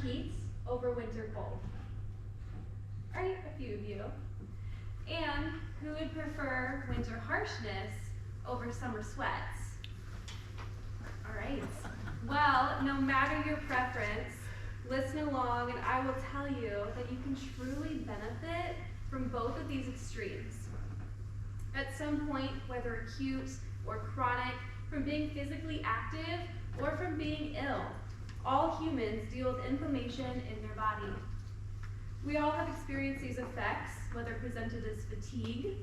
heat over winter cold? Right, a few of you. And who would prefer winter harshness over summer sweats? All right. Well, no matter your preference, listen along and I will tell you that you can truly benefit from both of these extremes. At some point, whether acute or chronic, from being physically active or from being ill, all humans deal with inflammation in their body. We all have experienced these effects, whether presented as fatigue,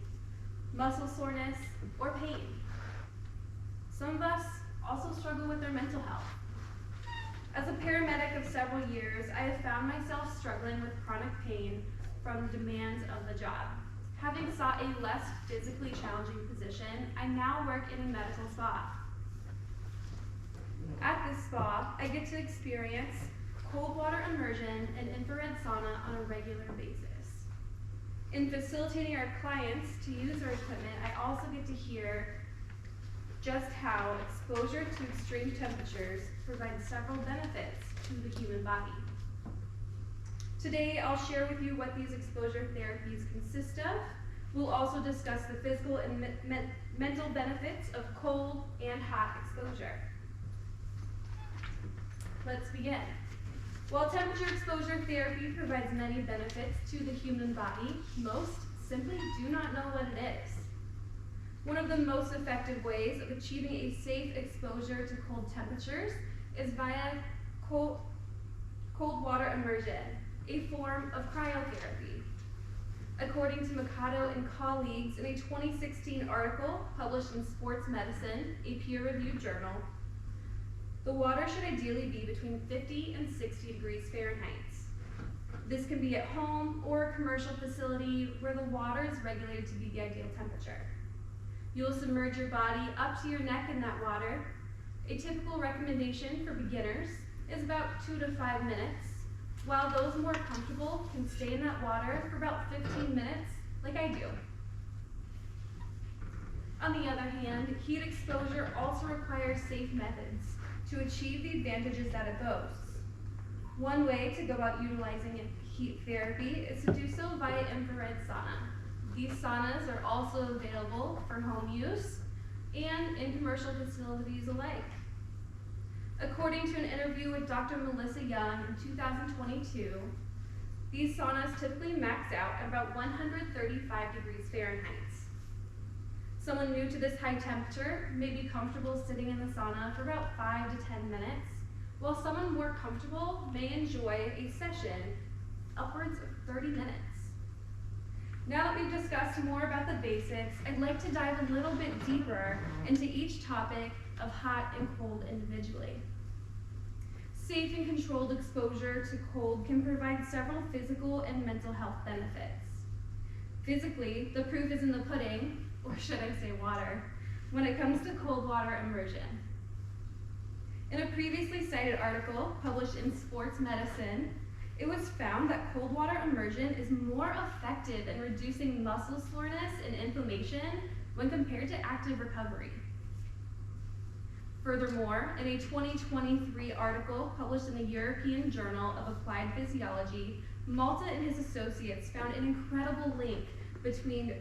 muscle soreness, or pain. Some of us also struggle with their mental health. As a paramedic of several years, I have found myself struggling with chronic pain from the demands of the job. Having sought a less physically challenging position, I now work in a medical spa. At this spa, I get to experience cold water immersion and infrared sauna on a regular basis. In facilitating our clients to use our equipment, I also get to hear just how exposure to extreme temperatures provides several benefits to the human body. Today, I'll share with you what these exposure therapies consist of. We'll also discuss the physical and mental benefits of cold and hot exposure. Let's begin. While temperature exposure therapy provides many benefits to the human body, most simply do not know what it is. One of the most effective ways of achieving a safe exposure to cold temperatures is via cold water immersion, a form of cryotherapy. According to Mikado and colleagues in a 2016 article published in Sports Medicine, a peer-reviewed journal, the water should ideally be between 50 and 60 degrees Fahrenheit. This can be at home or a commercial facility where the water is regulated to be the ideal temperature. You'll submerge your body up to your neck in that water. A typical recommendation for beginners is about 2 to 5 minutes, while those more comfortable can stay in that water for about 15 minutes, like I do. On the other hand, heat exposure also requires safe methods to achieve the advantages that it boasts. One way to go about utilizing heat therapy is to do so via infrared sauna. These saunas are also available for home use and in commercial facilities alike. According to an interview with Dr. Melissa Young in 2022, these saunas typically max out at about 135 degrees Fahrenheit. Someone new to this high temperature may be comfortable sitting in the sauna for about 5 to 10 minutes, while someone more comfortable may enjoy a session upwards of 30 minutes. Now that we've discussed more about the basics, I'd like to dive a little bit deeper into each topic of hot and cold individually. Safe and controlled exposure to cold can provide several physical and mental health benefits. Physically, the proof is in the pudding, or should I say water, when it comes to cold water immersion. In a previously cited article published in Sports Medicine, it was found that cold water immersion is more effective in reducing muscle soreness and inflammation when compared to active recovery. Furthermore, in a 2023 article published in the European Journal of Applied Physiology, Malta and his associates found an incredible link between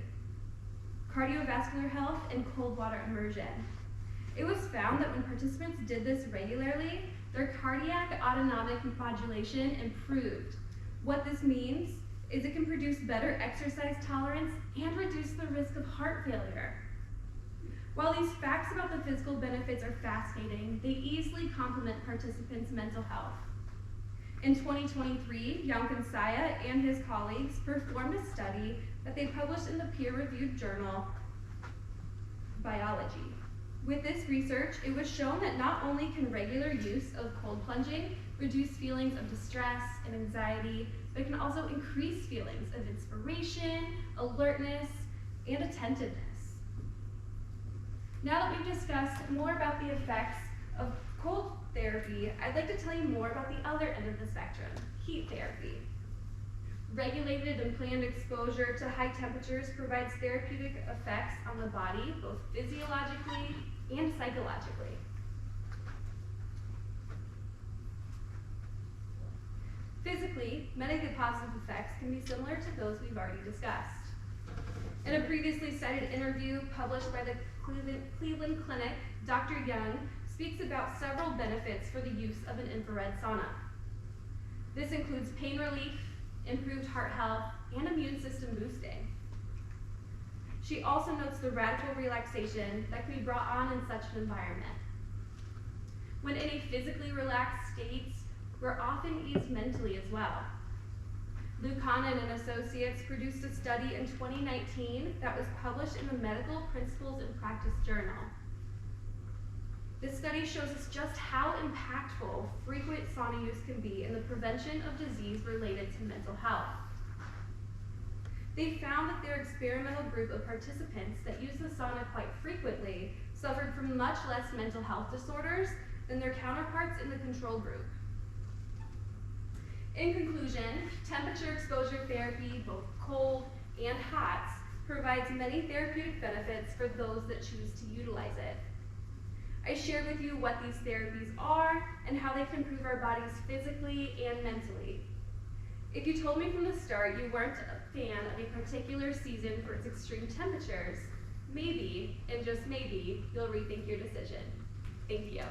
cardiovascular health and cold water immersion. It was found that when participants did this regularly, their cardiac autonomic modulation improved. What this means is it can produce better exercise tolerance and reduce the risk of heart failure. While these facts about the physical benefits are fascinating, they easily complement participants' mental health. In 2023, Ankeny and his colleagues performed a study that they published in the peer-reviewed journal Biology. With this research, it was shown that not only can regular use of cold plunging reduce feelings of distress and anxiety, but it can also increase feelings of inspiration, alertness, and attentiveness. Now that we've discussed more about the effects of cold therapy, I'd like to tell you more about the other end of the spectrum, heat therapy. Regulated and planned exposure to high temperatures provides therapeutic effects on the body, both physiologically and psychologically. Typically, many of the positive effects can be similar to those we've already discussed. In a previously cited interview published by the Cleveland Clinic, Dr. Young speaks about several benefits for the use of an infrared sauna. This includes pain relief, improved heart health, and immune system boosting. She also notes the radical relaxation that can be brought on in such an environment. When in a physically relaxed state, we're often eased mentally as well. Lucanen and Associates produced a study in 2019 that was published in the Medical Principles in Practice Journal. This study shows us just how impactful frequent sauna use can be in the prevention of disease related to mental health. They found that their experimental group of participants that used the sauna quite frequently suffered from much less mental health disorders than their counterparts in the control group. In conclusion, temperature exposure therapy, both cold and hot, provides many therapeutic benefits for those that choose to utilize it. I shared with you what these therapies are and how they can improve our bodies physically and mentally. If you told me from the start you weren't a fan of a particular season for its extreme temperatures, maybe, and just maybe, you'll rethink your decision. Thank you.